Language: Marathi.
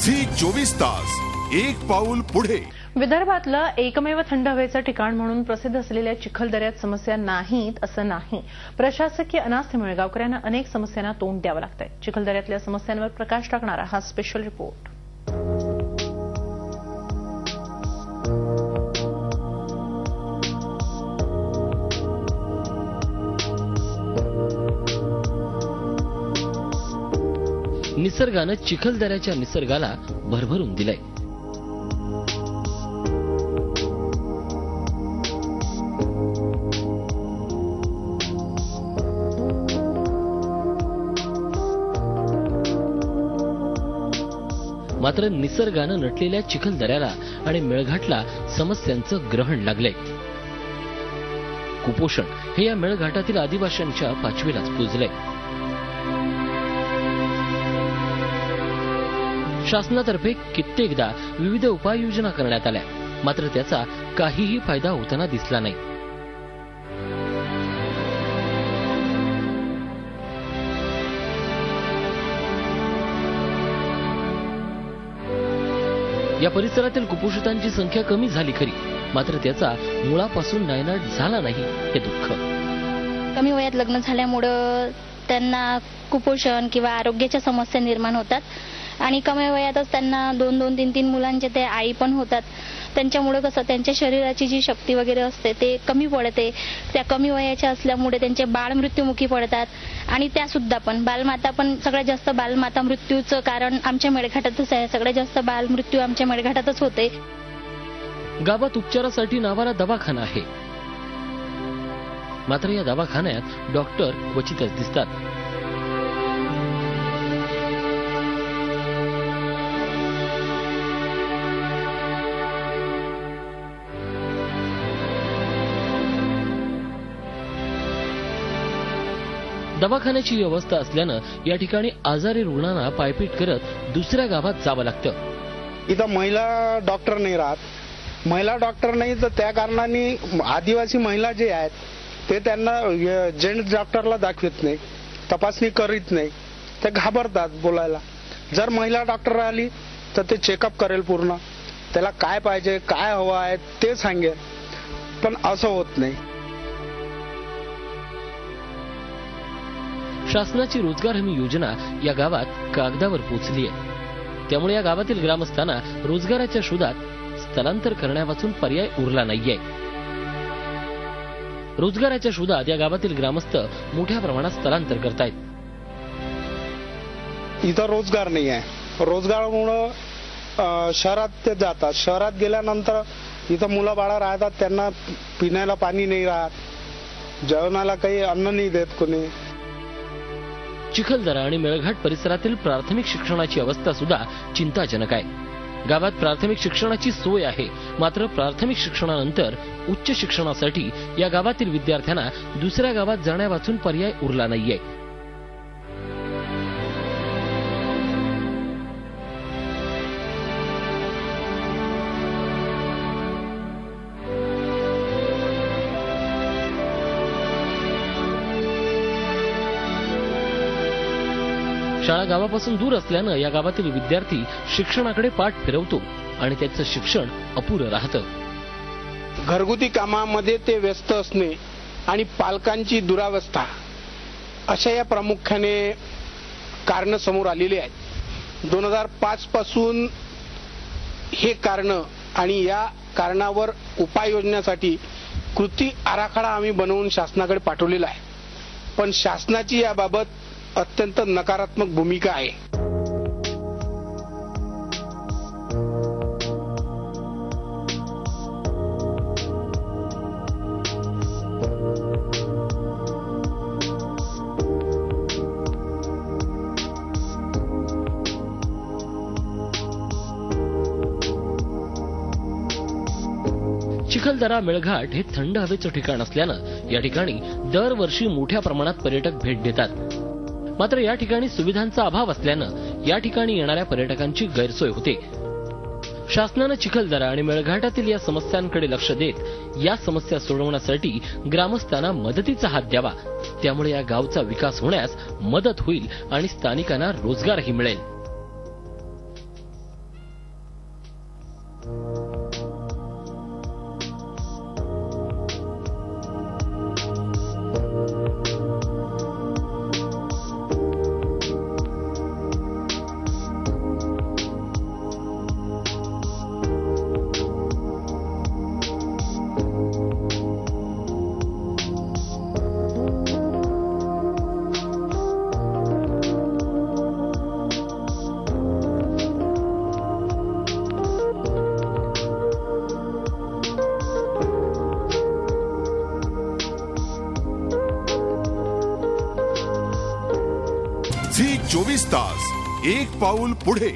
Zee 24 तास एक पाऊल पुढे। विदर्भातलं एकमेव थंड हवेचं ठिकाण म्हणून प्रसिद्ध असलेल्या चिखलदऱ्यात समस्या नाहीत असं नाही। प्रशासकीय अनास्थेमुळे गावकऱ्यांना अनेक समस्यांना तोंड द्यावं लागतंय। चिखलदऱ्यातल्या समस्यांवर प्रकाश टाकणारा हा स्पेशल रिपोर्ट। निसर्गानं चिखलदऱ्याच्या निसर्गाला भरभरून दिलंय। मात्र निसर्गानं नटलेल्या चिखलदऱ्याला आणि मेळघाटला समस्यांचं ग्रहण लागलंय। कुपोषण हे या मेळघाटातील आदिवासींच्या पाचवीलाच पुजलंय। शासनातर्फे कित्येकदा विविध उपाययोजना करण्यात आल्या, मात्र त्याचा काहीही फायदा होताना दिसला नाही। या परिसरातील कुपोषितांची संख्या कमी झाली खरी, मात्र त्याचा मुळापासून नायनाट झाला नाही हे दुःख। कमी वयात लग्न झाल्यामुळे त्यांना कुपोषण किंवा आरोग्याच्या समस्या निर्माण होतात आणि कमी वयातच त्यांना 2-2, 3-3 मुलांचे ते आई पण होतात। त्यांच्यामुळे कसं त्यांच्या शरीराची जी शक्ती वगैरे असते ते कमी पडते। त्या कमी वयाच्या असल्यामुळे त्यांचे बाळ मृत्युमुखी पडतात आणि त्या सुद्धा पण बालमाता पण सगळ्यात जास्त बालमाता मृत्यूचं कारण आमच्या मेळघाटातच आहे। सगळ्यात जास्त बाल मृत्यू आमच्या मेळघाटातच होते। गावात उपचारासाठी नावाला दवाखाना आहे, मात्र या दवाखान्यात डॉक्टर क्वचितच दिसतात। दवाखान्याची व्यवस्था असल्यानं या ठिकाणी आजारी रुग्णांना पायपीट करत दुसऱ्या गावात जावं लागतं। इथं महिला डॉक्टर नाही राहत। महिला डॉक्टर नाही तर त्या कारणाने आदिवासी महिला जे आहेत ते त्यांना जेंट्स डॉक्टरला दाखवत नाही, तपासणी करीत नाही, ते घाबरतात बोलायला। जर महिला डॉक्टर आली तर ते चेकअप करेल, पूर्ण त्याला काय पाहिजे काय हवं आहे ते सांगेल, पण असं होत नाही। शासनाची रोजगार हमी योजना या गावात कागदावर पोहोचली आहे, त्यामुळे या गावातील ग्रामस्थांना रोजगाराच्या शोधात स्थलांतर करण्यावाचून पर्याय उरला नाहीये। रोजगाराच्या शोधात या गावातील ग्रामस्थ मोठ्या प्रमाणात स्थलांतर करतायत। इथं रोजगार नाही आहे। रोजगारामुळं शहरात ते जातात। शहरात गेल्यानंतर इथं मुलं बाळा राहतात, त्यांना पिण्याला पाणी नाही राहत, जेवणाला काही अन्न नाही देत कोणी। चिखलदरा आणि मेळघाट परिसरातील प्राथमिक शिक्षणाची अवस्था सुद्धा चिंताजनक आहे। गावात प्राथमिक शिक्षणाची सोय आहे, मात्र प्राथमिक शिक्षणानंतर उच्च शिक्षणासाठी या गावातील विद्यार्थ्यांना दुसऱ्या गावात जाण्यावाचून पर्याय उरला नाहीये। शाळा गावापासून दूर असल्यानं या गावातील विद्यार्थी शिक्षणाकडे पाठ फिरवतो आणि त्याचं शिक्षण अपुरं राहतं। घरगुती कामामध्ये ते व्यस्त असणे आणि पालकांची दुरावस्था अशा या प्रामुख्याने कारण समोर आलेली आहेत। 2005 पासून हे कारण आणि या कारणावर उपाययोजनेसाठी कृती आराखडा आम्ही बनवून शासनाकडे पाठवलेला आहे, पण शासनाची याबाबत अत्यंत नकारात्मक भूमिका आहे। चिखलदरा मेळघाट हे थंड हवेचं ठिकाण असल्यानं या ठिकाणी दरवर्षी मोठ्या प्रमाणात पर्यटक भेट देतात। मात्र या ठिकाणी सुविधांचा अभाव असल्यानं या ठिकाणी येणाऱ्या पर्यटकांची गैरसोय होते। शासनानं चिखलदरा आणि मेळघाटातील या समस्यांकडे लक्ष देत या समस्या सोडवण्यासाठी ग्रामस्थांना मदतीचा हात द्यावा, त्यामुळे या गावचा विकास होण्यास मदत होईल आणि स्थानिकांना रोजगारही मिळेल। झी 24 तास, एक पाऊल पुढे.